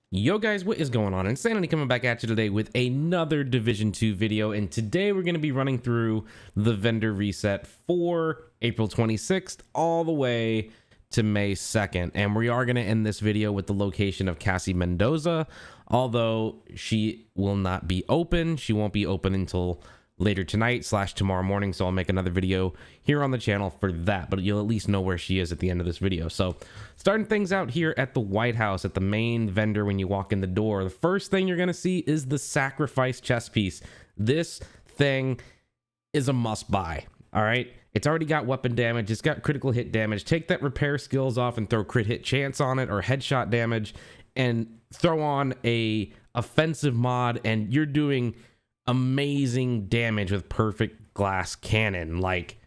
Yo guys, what is going on? Insanity coming back at you today with another Division 2 video, and today we're going to be running through the vendor reset for April 26th all the way to May 2nd, and we are going to end this video with the location of Cassie Mendoza, although she will not be open. She won't be open until later tonight / tomorrow morning, so I'll make another video here on the channel for that, but you'll at least know where she is at the end of this video. So starting things out here at the White House, at the main vendor when you walk in the door, the first thing you're going to see is the sacrifice chess piece. This thing is a must buy. All right, it's already got weapon damage, it's got critical hit damage. Take that repair skills off and throw crit hit chance on it, or headshot damage, and throw on a offensive mod, and you're doing amazing damage with perfect glass cannon. Like,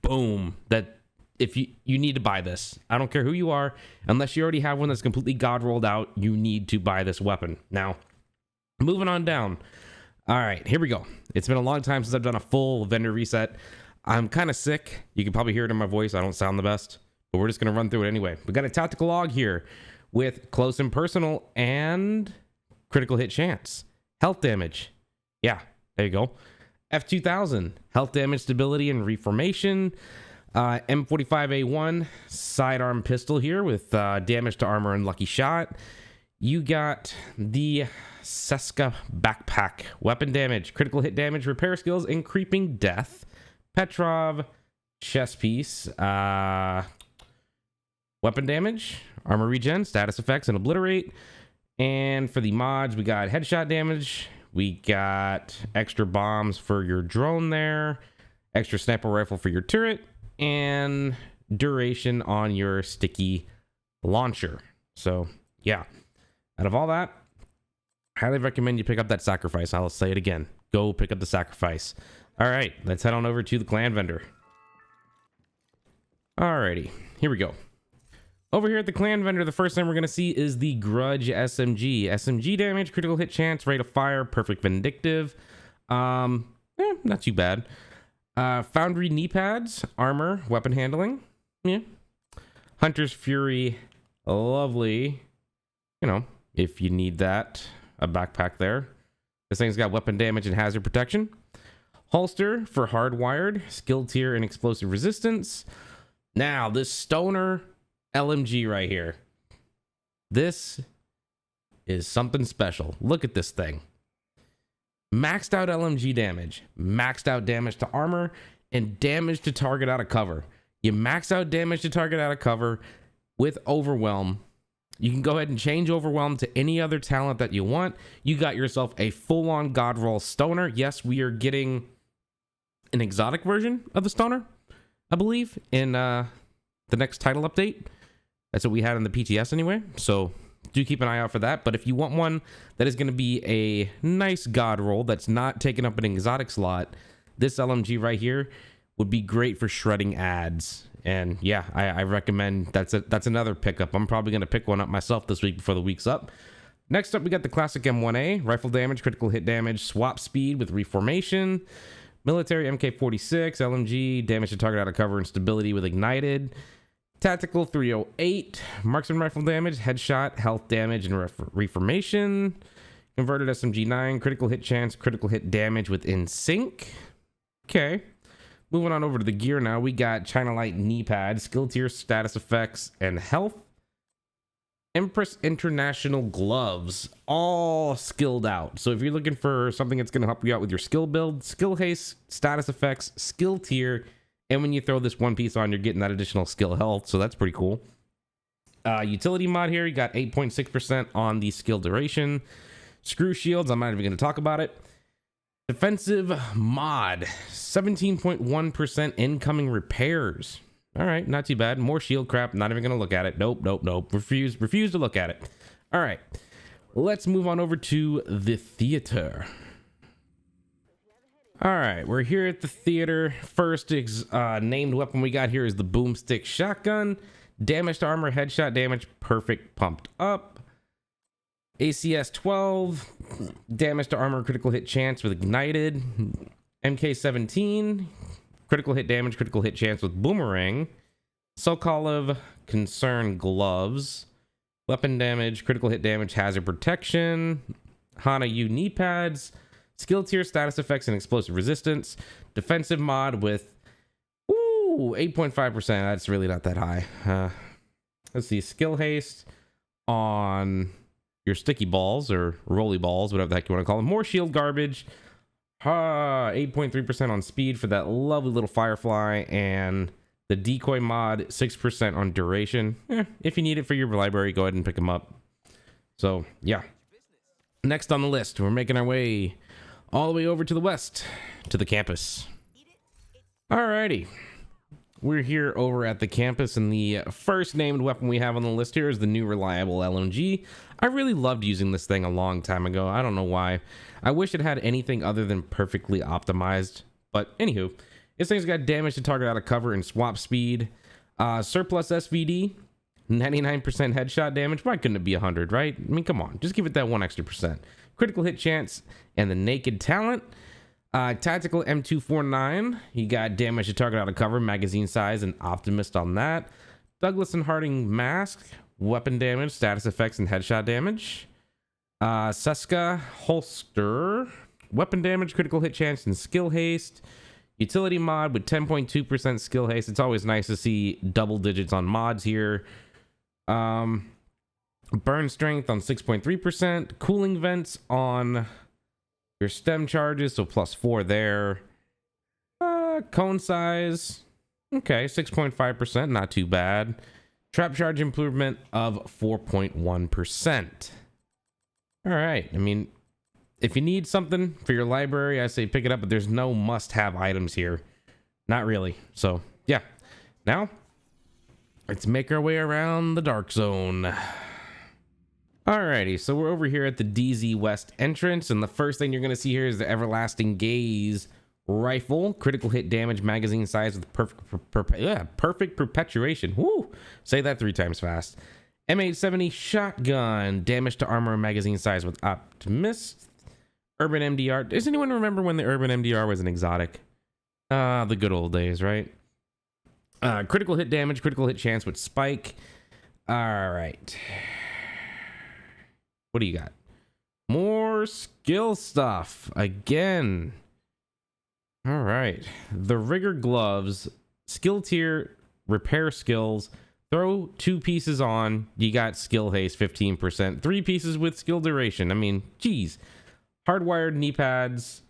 boom. That if you need to buy this. I don't care who you are, unless you already have one that's completely god rolled out, you need to buy this weapon. Now, moving on down. All right, here we go. It's been a long time since I've done a full vendor reset. I'm kind of sick. You can probably hear it in my voice. I don't sound the best, but we're just going to run through it anyway. We got a tactical log here with close and personal and critical hit chance. Health damage. Yeah, there you go. F2000, health damage, stability, and reformation. M45A1, sidearm pistol here with damage to armor and lucky shot. You got the Seska backpack, weapon damage, critical hit damage, repair skills, and creeping death. Petrov chest piece, weapon damage, armor regen, status effects, and obliterate. And for the mods, we got headshot damage. We got extra bombs for your drone there, extra sniper rifle for your turret, and duration on your sticky launcher. So, yeah. Out of all that, highly recommend you pick up that sacrifice. I'll say it again. Go pick up the sacrifice. All right, let's head on over to the clan vendor. Alrighty, here we go. Over here at the clan vendor, the first thing we're going to see is the Grudge SMG. SMG damage, critical hit chance, rate of fire, perfect vindictive. Not too bad. Foundry knee pads, armor, weapon handling. Yeah. Hunter's Fury, lovely. You know, if you need that. A backpack there. This thing's got weapon damage and hazard protection. Holster for hardwired, skill tier, and explosive resistance. Now, this stoner LMG right here. This is something special. Look at this thing. Maxed out LMG damage, maxed out damage to armor, and damage to target out of cover. You max out damage to target out of cover with Overwhelm. You can go ahead and change Overwhelm to any other talent that you want. You got yourself a full-on god roll stoner. Yes, we are getting an exotic version of the stoner, I believe, in the next title update. That's what we had in the PTS anyway, so do keep an eye out for that. But if you want one that is going to be a nice god roll that's not taking up an exotic slot, this LMG right here would be great for shredding ads. And yeah, I recommend that's another pickup. I'm probably going to pick one up myself this week before the week's up. Next up, we got the classic M1A, rifle damage, critical hit damage, swap speed with reformation, military MK46, LMG, damage to target out of cover and stability with ignited. Tactical 308, marksman rifle damage, headshot, health damage, and reformation. Converted SMG 9, critical hit chance, critical hit damage with in sync. Okay. Moving on over to the gear now, we got China Light knee pad, skill tier, status effects, and health. Empress International gloves, all skilled out. So if you're looking for something that's going to help you out with your skill build, skill haste, status effects, skill tier, and when you throw this one piece on, you're getting that additional skill health, so that's pretty cool. Utility mod here, you got 8.6% on the skill duration. Screw shields, I'm not even going to talk about it. Defensive mod, 17.1% incoming repairs. All right, not too bad. More shield crap, not even going to look at it. Nope. Refuse to look at it. All right, let's move on over to the theater. All right, we're here at the theater. First named weapon we got here is the boomstick shotgun. Damage to armor, headshot damage, perfect pumped up. ACS 12, damage to armor, critical hit chance with ignited. MK 17, critical hit damage, critical hit chance with boomerang. Sokolov concern gloves. weapon damage, critical hit damage, hazard protection, Hana U knee pads, skill tier, status effects, and explosive resistance. Defensive mod with 8.5%. That's really not that high. Let's see, skill haste on your sticky balls or roly balls, whatever the heck you want to call them. More shield garbage. 8.3% on speed for that lovely little firefly, and the decoy mod 6% on duration. If you need it for your library, go ahead and pick them up. So yeah, next on the list, we're making our way all the way over to the west to the campus. Alrighty, we're here over at the campus, and the first named weapon we have on the list here is the new reliable LMG. I really loved using this thing a long time ago. I don't know why. I wish it had anything other than perfectly optimized, but anywho, this thing's got damage to target out of cover and swap speed, surplus SVD, 99% headshot damage. Why couldn't it be 100, right? I mean, come on, just give it that 1 extra percent. Critical hit chance and the naked talent. Tactical M249, you got damage to target out of cover, magazine size, and optimist on that. Douglas and Harding mask, weapon damage, status effects, and headshot damage. Seska holster, weapon damage, critical hit chance, and skill haste. Utility mod with 10.2% skill haste. It's always nice to see double digits on mods here. Burn strength on 6.3%. Cooling vents on your stem charges, so +4 there. Cone size, okay, 6.5%, not too bad. Trap charge improvement of 4.1%. All right, I mean, if you need something for your library, I say pick it up, but there's no must-have items here. Not really. So yeah, now let's make our way around the dark zone. Alrighty, so we're over here at the DZ West entrance, and the first thing you're going to see here is the Everlasting Gaze rifle. Critical hit damage, magazine size with perfect perpetuation. Woo! Say that 3 times fast. M870 shotgun, damage to armor and magazine size with optimist. Urban MDR. Does anyone remember when the Urban MDR was an exotic? The good old days, right? Critical hit damage, critical hit chance with spike. Alright. What do you got? More skill stuff again. All right, the rigor gloves, skill tier, repair skills. Throw 2 pieces on, you got skill haste 15%. 3 pieces with skill duration. I mean, geez. Hardwired knee pads,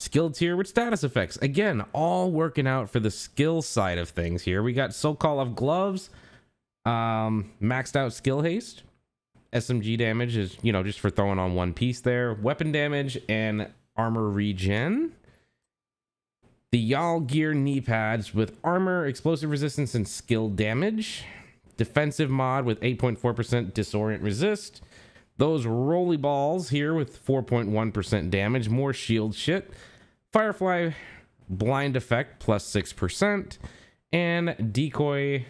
skill tier with status effects. Again, all working out for the skill side of things here. We got Soul of gloves, maxed out skill haste. SMG damage is, you know, just for throwing on 1 piece there. Weapon damage and armor regen. The Y'all gear knee pads with armor, explosive resistance, and skill damage. Defensive mod with 8.4% disorient resist. Those roly balls here with 4.1% damage. More shield shit. Firefly blind effect +6%. And decoy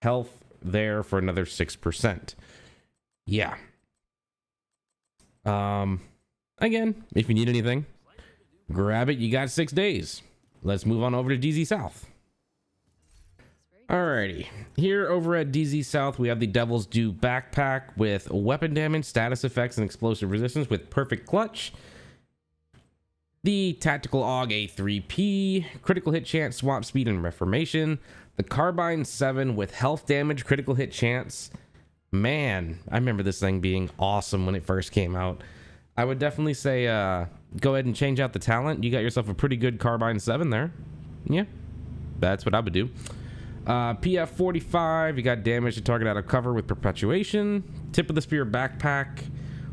health there for another 6%. Yeah. Again, if you need anything, grab it. You got 6 days. Let's move on over to DZ South. Alrighty. Here over at DZ South, we have the Devil's Due backpack with weapon damage, status effects, and explosive resistance with perfect clutch. The Tactical AUG A3P, critical hit chance, swap speed, and reformation. The Carbine 7 with health damage, critical hit chance. Man, I remember this thing being awesome when it first came out. I would definitely say go ahead and change out the talent. You got yourself a pretty good Carbine 7 there. Yeah, that's what I would do. PF45, you got damage to target out of cover with perpetuation. Tip of the Spear backpack,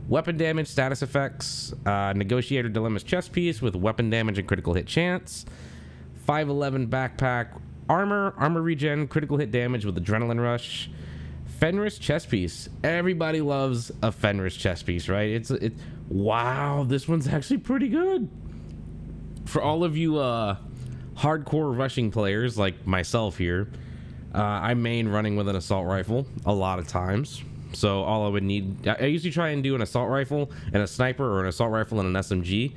weapon damage, status effects. Negotiator Dilemma's chest piece with weapon damage and critical hit chance. 511 backpack, armor regen, critical hit damage with adrenaline rush. Fenris chest piece. Everybody loves a Fenris chest piece, right? Wow, this one's actually pretty good. For all of you hardcore rushing players like myself here, I main running with an assault rifle a lot of times. So all I would need, I usually try and do an assault rifle and a sniper, or an assault rifle and an SMG.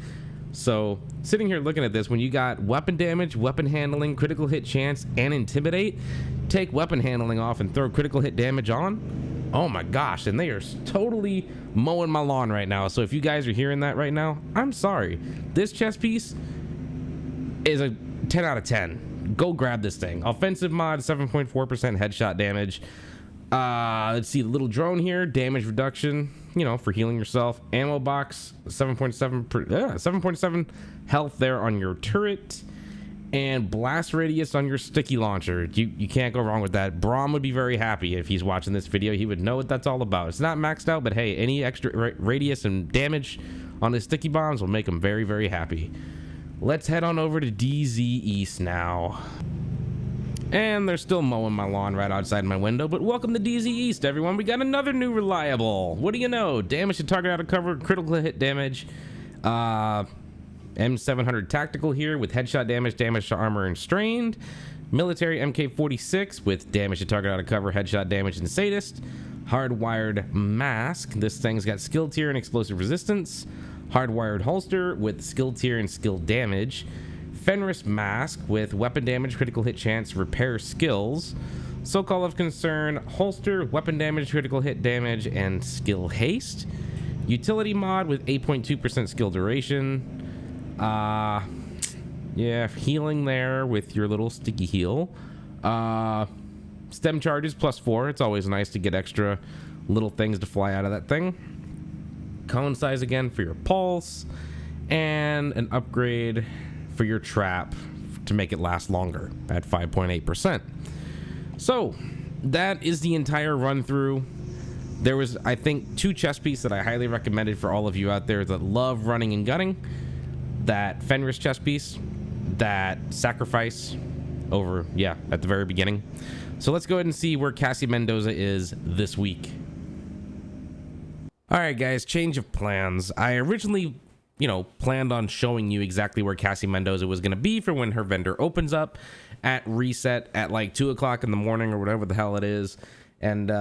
So sitting here looking at this, when you got weapon damage, weapon handling, critical hit chance, and intimidate, take weapon handling off and throw critical hit damage on. Oh my gosh, and they are totally mowing my lawn right now. So if you guys are hearing that right now, I'm sorry. This chest piece is a 10 out of 10. Go grab this thing. Offensive mod, 7.4% headshot damage. Let's see, the little drone here, damage reduction, you know, for healing yourself. Ammo box, 7.7 health there on your turret. And blast radius on your sticky launcher. You can't go wrong with that. Braum would be very happy if he's watching this video. He would know what that's all about. It's not maxed out, but hey, any extra radius and damage on his sticky bombs will make him very, very happy. Let's head on over to DZ East now. And they're still mowing my lawn right outside my window, but welcome to DZ East, everyone. We got another new reliable. What do you know? Damage to target out of cover, critical hit damage. M700 tactical here with headshot damage, damage to armor and strained. Military MK46 with damage to target out of cover, headshot damage and sadist. Hardwired mask. This thing's got skill tier and explosive resistance. Hardwired holster with skill tier and skill damage. Fenris mask with weapon damage, critical hit chance, repair skills. So-call of concern, holster, weapon damage, critical hit damage, and skill haste. Utility mod with 8.2% skill duration. Yeah, healing there with your little sticky heal. Stem charges +4. It's always nice to get extra little things to fly out of that thing. Cone size again for your pulse, and an upgrade for your trap to make it last longer at 5.8%. So that is the entire run through. There was, I think, 2 chest pieces that I highly recommended for all of you out there that love running and gunning. That Fenris chest piece, that sacrifice over, yeah, at the very beginning. So let's go ahead and see where Cassie Mendoza is this week. All right, guys, change of plans. I originally, you know, planned on showing you exactly where Cassie Mendoza was going to be for when her vendor opens up at reset at like 2 o'clock in the morning or whatever the hell it is. And,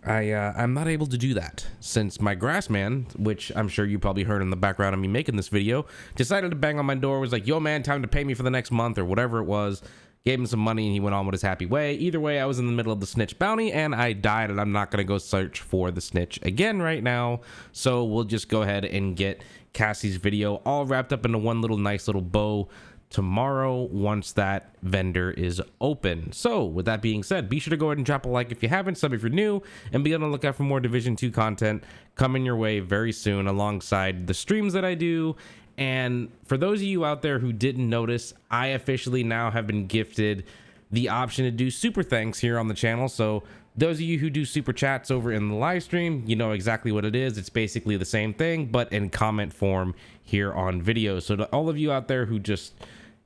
I'm not able to do that since my grass man, which I'm sure you probably heard in the background of me making this video, decided to bang on my door, was like, yo man, time to pay me for the next month or whatever it was. Gave him some money and he went on with his happy way. Either way, I was in the middle of the snitch bounty and I died, and I'm not going to go search for the snitch again right now. So we'll just go ahead and get Cassie's video all wrapped up into one little nice little bow tomorrow once that vendor is open. So with that being said, be sure to go ahead and drop a like if you haven't, sub if you're new, and be on the lookout for more Division 2 content coming your way very soon alongside the streams that I do. And for those of you out there who didn't notice, I officially now have been gifted the option to do super thanks here on the channel. So those of you who do super chats over in the live stream, you know exactly what it is. It's basically the same thing, but in comment form here on video. So to all of you out there who just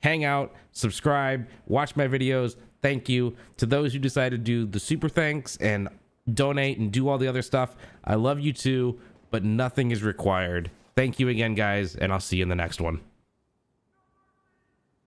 hang out, subscribe, watch my videos, thank you. To those who decide to do the super thanks and donate and do all the other stuff, I love you too, but nothing is required. Thank you again, guys, and I'll see you in the next one.